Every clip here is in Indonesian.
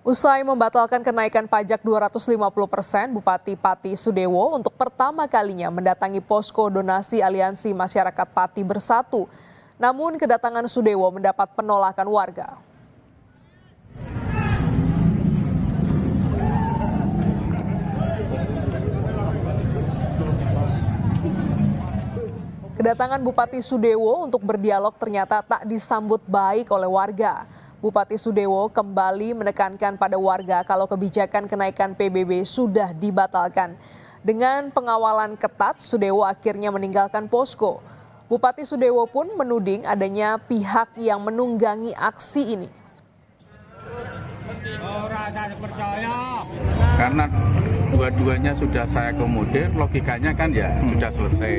Usai membatalkan kenaikan pajak 250%, Bupati Pati Sudewo untuk pertama kalinya mendatangi posko donasi Aliansi Masyarakat Pati Bersatu. Namun kedatangan Sudewo mendapat penolakan warga. Kedatangan Bupati Sudewo untuk berdialog ternyata tak disambut baik oleh warga. Bupati Sudewo kembali menekankan pada warga kalau kebijakan kenaikan PBB sudah dibatalkan. Dengan pengawalan ketat, Sudewo akhirnya meninggalkan posko. Bupati Sudewo pun menuding adanya pihak yang menunggangi aksi ini. Karena dua-duanya sudah saya akomodir, logikanya kan ya sudah selesai.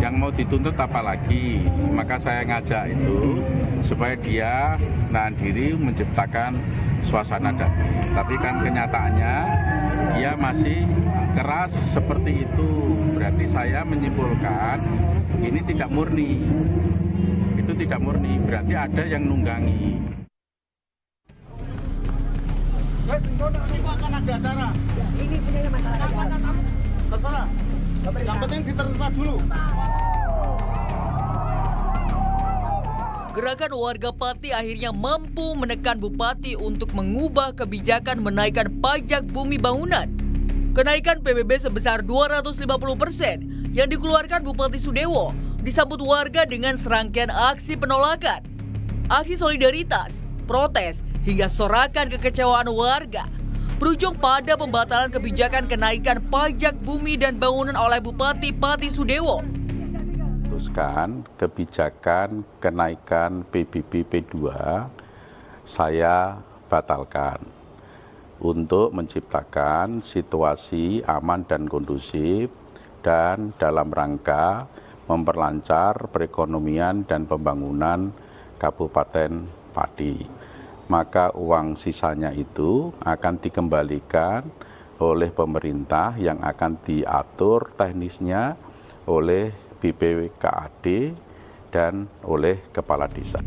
Yang mau dituntut apa lagi? Maka saya ngajak itu supaya dia menahan diri menciptakan suasana damai. Tapi kan kenyataannya dia masih keras seperti itu. Berarti saya menyimpulkan ini tidak murni. Itu tidak murni, berarti ada yang nunggangi. Wes, ini akan ada acara. Ya, ini punya masyarakat. Terserah. Yang penting diterima dulu. Gerakan warga Pati akhirnya mampu menekan Bupati untuk mengubah kebijakan menaikkan pajak bumi bangunan. Kenaikan PBB sebesar 250% yang dikeluarkan Bupati Sudewo disambut warga dengan serangkaian aksi penolakan. Aksi solidaritas, protes, hingga sorakan kekecewaan warga berujung pada pembatalan kebijakan kenaikan pajak bumi dan bangunan oleh Bupati Pati Sudewo. Putuskan kebijakan kenaikan PBB P2 saya batalkan untuk menciptakan situasi aman dan kondusif dan dalam rangka memperlancar perekonomian dan pembangunan Kabupaten Pati. Maka uang sisanya itu akan dikembalikan oleh pemerintah yang akan diatur teknisnya oleh BPKAD dan oleh Kepala Desa.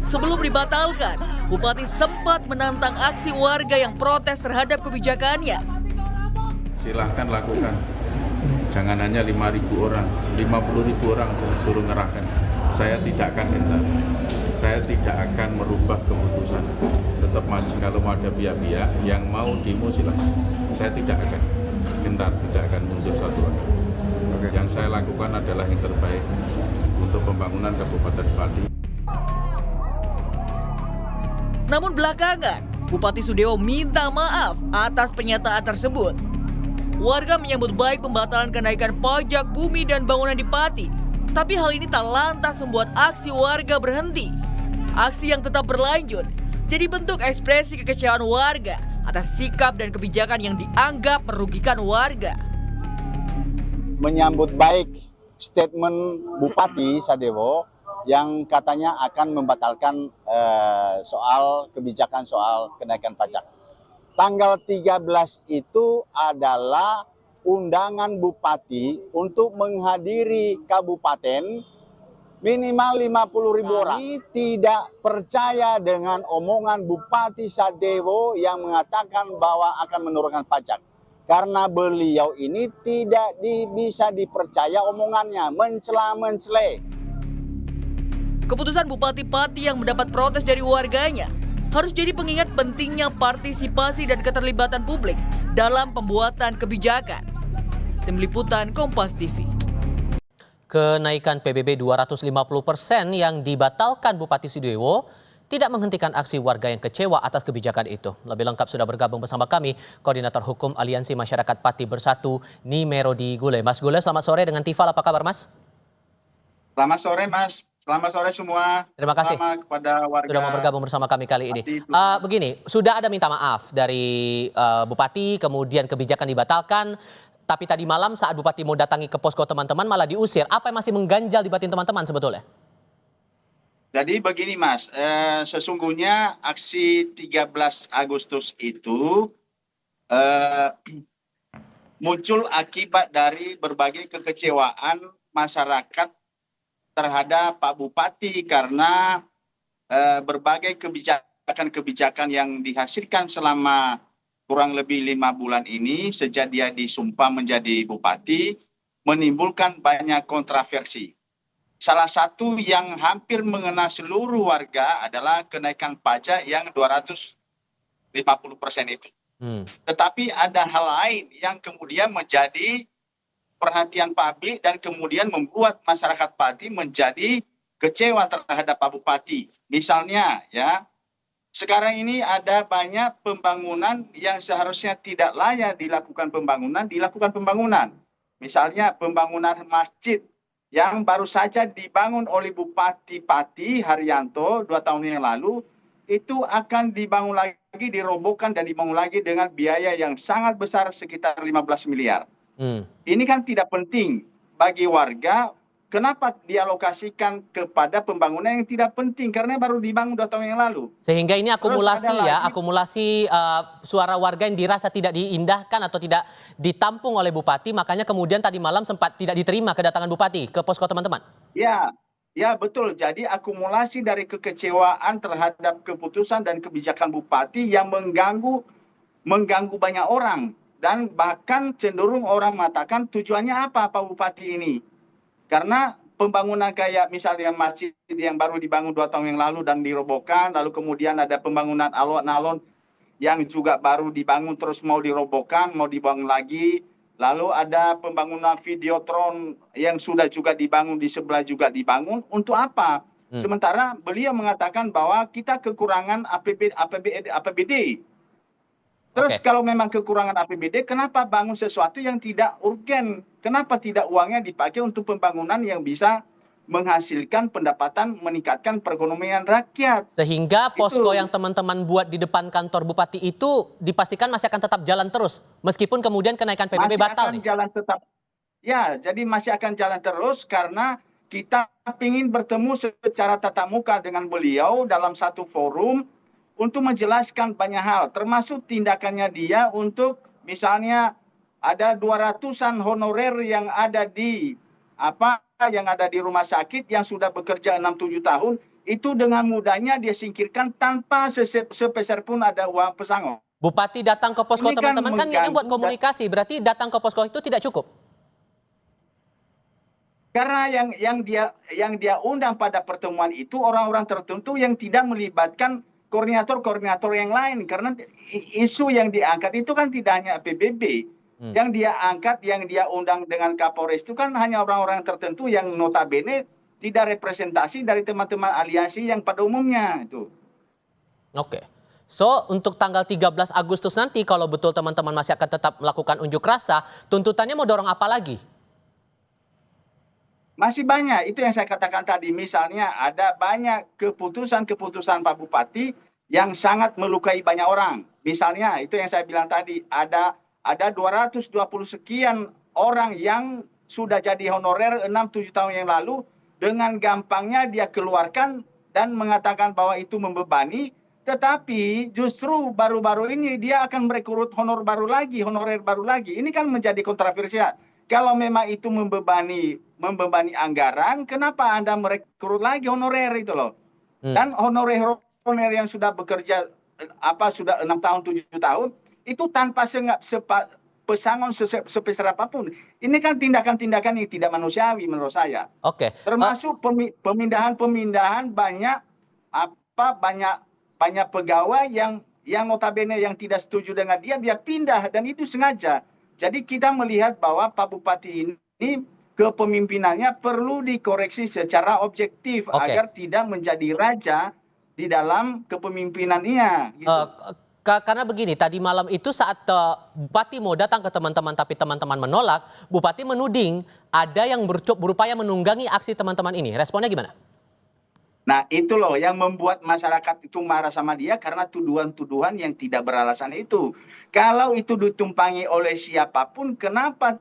Sebelum dibatalkan, Bupati sempat menantang aksi warga yang protes terhadap kebijakannya. Silahkan lakukan, jangan hanya 5.000 orang, 50.000 orang suruh ngerahkan. Saya tidak akan gentar, saya tidak akan merubah keputusan. Tetap maju kalau ada pihak-pihak yang mau demo silahkan. Saya tidak akan gentar, tidak akan mundur satu langkah. Yang saya lakukan adalah yang terbaik untuk pembangunan Kabupaten Pati. Namun belakangan, Bupati Sudewo minta maaf atas pernyataan tersebut. Warga menyambut baik pembatalan kenaikan pajak bumi dan bangunan di Pati. Tapi hal ini tak lantas membuat aksi warga berhenti. Aksi yang tetap berlanjut jadi bentuk ekspresi kekecewaan warga atas sikap dan kebijakan yang dianggap merugikan warga. Menyambut baik statement Bupati Sudewo yang katanya akan membatalkan soal kebijakan soal kenaikan pajak. Tanggal 13 itu adalah undangan Bupati untuk menghadiri kabupaten minimal 50.000 orang. Kami tidak percaya dengan omongan Bupati Sudewo yang mengatakan bahwa akan menurunkan pajak. Karena beliau ini tidak bisa dipercaya omongannya, mencela-mencela. Keputusan Bupati Pati yang mendapat protes dari warganya harus jadi pengingat pentingnya partisipasi dan keterlibatan publik dalam pembuatan kebijakan. Tim Liputan Kompas TV. Kenaikan PBB 250% yang dibatalkan Bupati Sudewo tidak menghentikan aksi warga yang kecewa atas kebijakan itu. Lebih lengkap sudah bergabung bersama kami Koordinator Hukum Aliansi Masyarakat Pati Bersatu, Nimerodi Gule. Mas Gule, selamat sore dengan Tifal, apa kabar Mas? Selamat sore Mas, selamat sore semua. Terima kasih selamat kepada warga. Sudah mau bergabung bersama kami kali ini. Begini, sudah ada minta maaf dari Bupati, kemudian kebijakan dibatalkan. Tapi tadi malam saat Bupati mau datangi ke posko teman-teman malah diusir. Apa yang masih mengganjal di batin teman-teman sebetulnya? Jadi begini Mas, sesungguhnya aksi 13 Agustus itu muncul akibat dari berbagai kekecewaan masyarakat terhadap Pak Bupati karena berbagai kebijakan-kebijakan yang dihasilkan selama kurang lebih 5 bulan ini sejak dia disumpah menjadi bupati menimbulkan banyak kontroversi. Salah satu yang hampir mengena seluruh warga adalah kenaikan pajak yang 250% itu. Tetapi ada hal lain yang kemudian menjadi perhatian publik dan kemudian membuat masyarakat Pati menjadi kecewa terhadap Pak Bupati. Misalnya ya, sekarang ini ada banyak pembangunan yang seharusnya tidak layak dilakukan pembangunan. Misalnya pembangunan masjid yang baru saja dibangun oleh Bupati Pati Haryanto 2 tahun yang lalu, itu akan dibangun lagi, dirobohkan dan dibangun lagi dengan biaya yang sangat besar sekitar 15 miliar. Ini kan tidak penting bagi warga. Kenapa dialokasikan kepada pembangunan yang tidak penting? Karena baru dibangun 2 tahun yang lalu. Sehingga ini akumulasi suara warga yang dirasa tidak diindahkan atau tidak ditampung oleh Bupati, makanya kemudian tadi malam sempat tidak diterima kedatangan Bupati ke posko teman-teman. Ya betul. Jadi akumulasi dari kekecewaan terhadap keputusan dan kebijakan Bupati yang mengganggu banyak orang. Dan bahkan cenderung orang mengatakan tujuannya apa Pak Bupati ini? Karena pembangunan kayak misalnya masjid yang baru dibangun 2 tahun yang lalu dan dirobohkan, lalu kemudian ada pembangunan alun-alun yang juga baru dibangun terus mau dirobohkan, mau dibangun lagi. Lalu ada pembangunan Videotron yang sudah juga dibangun di sebelah juga dibangun. Untuk apa? Sementara beliau mengatakan bahwa kita kekurangan APBD. Terus kalau memang kekurangan APBD, kenapa bangun sesuatu yang tidak urgen? Kenapa tidak uangnya dipakai untuk pembangunan yang bisa menghasilkan pendapatan, meningkatkan perekonomian rakyat? Sehingga posko yang teman-teman buat di depan kantor Bupati itu dipastikan masih akan tetap jalan terus, meskipun kemudian kenaikan PBB batal nih? Jalan tetap. Ya, jadi masih akan jalan terus karena kita ingin bertemu secara tatap muka dengan beliau dalam satu forum untuk menjelaskan banyak hal, termasuk tindakannya dia untuk misalnya ada 200-an honorer yang ada di rumah sakit yang sudah bekerja 6-7 tahun, itu dengan mudahnya dia singkirkan tanpa sepeser pun ada uang pesangon. Bupati datang ke posko teman-teman kan ini buat komunikasi, berarti datang ke posko itu tidak cukup? Karena yang dia undang pada pertemuan itu orang-orang tertentu yang tidak melibatkan koordinator-koordinator yang lain, karena isu yang diangkat itu kan tidak hanya PBB. Yang dia angkat, yang dia undang dengan Kapolres itu kan hanya orang-orang tertentu yang notabene tidak representasi dari teman-teman aliansi yang pada umumnya itu. Oke. So, untuk tanggal 13 Agustus nanti kalau betul teman-teman masih akan tetap melakukan unjuk rasa, tuntutannya mau dorong apa lagi? Masih banyak, itu yang saya katakan tadi. Misalnya ada banyak keputusan-keputusan Pak Bupati yang sangat melukai banyak orang. Misalnya itu yang saya bilang tadi, ada 220 sekian orang yang sudah jadi honorer 6-7 tahun yang lalu, dengan gampangnya dia keluarkan dan mengatakan bahwa itu membebani, tetapi justru baru-baru ini dia akan merekrut honorer baru lagi. Ini kan menjadi kontroversial. Kalau memang itu membebani anggaran, kenapa Anda merekrut lagi honorer itu loh? Dan honorer yang sudah bekerja sudah 6 tahun 7 tahun itu tanpa pesangon sebesar apapun. Ini kan tindakan-tindakan yang tidak manusiawi menurut saya. Oke. Termasuk pemindahan banyak pegawai yang notabene yang tidak setuju dengan dia pindah, dan itu sengaja. Jadi kita melihat bahwa Pak Bupati ini kepemimpinannya perlu dikoreksi secara objektif agar tidak menjadi raja di dalam kepemimpinannya. Gitu. Karena begini, tadi malam itu saat Bupati mau datang ke teman-teman tapi teman-teman menolak, Bupati menuding ada yang berupaya menunggangi aksi teman-teman ini. Responnya gimana? Nah itu loh yang membuat masyarakat itu marah sama dia karena tuduhan-tuduhan yang tidak beralasan itu. Kalau itu ditumpangi oleh siapapun, kenapa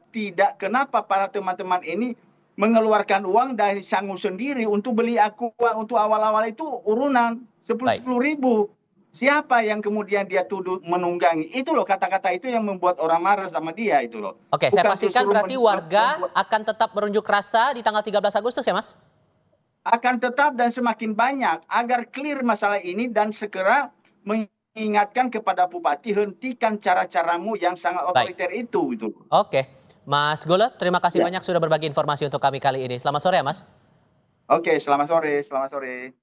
para teman-teman ini mengeluarkan uang dari sangu sendiri untuk beli aqua, untuk awal-awal itu urunan 10 ribu. Siapa yang kemudian dia tuduh menunggangi? Itu loh kata-kata itu yang membuat orang marah sama dia itu loh. Oke, saya pastikan berarti warga akan tetap berunjuk rasa di tanggal 13 Agustus ya Mas? akan tetap dan semakin banyak agar clear masalah ini dan segera mengingatkan kepada bupati, hentikan cara-caramu yang sangat otoriter itu gitu. Oke, Mas Gula, terima kasih banyak sudah berbagi informasi untuk kami kali ini. Selamat sore ya, Mas. Oke, selamat sore, selamat sore.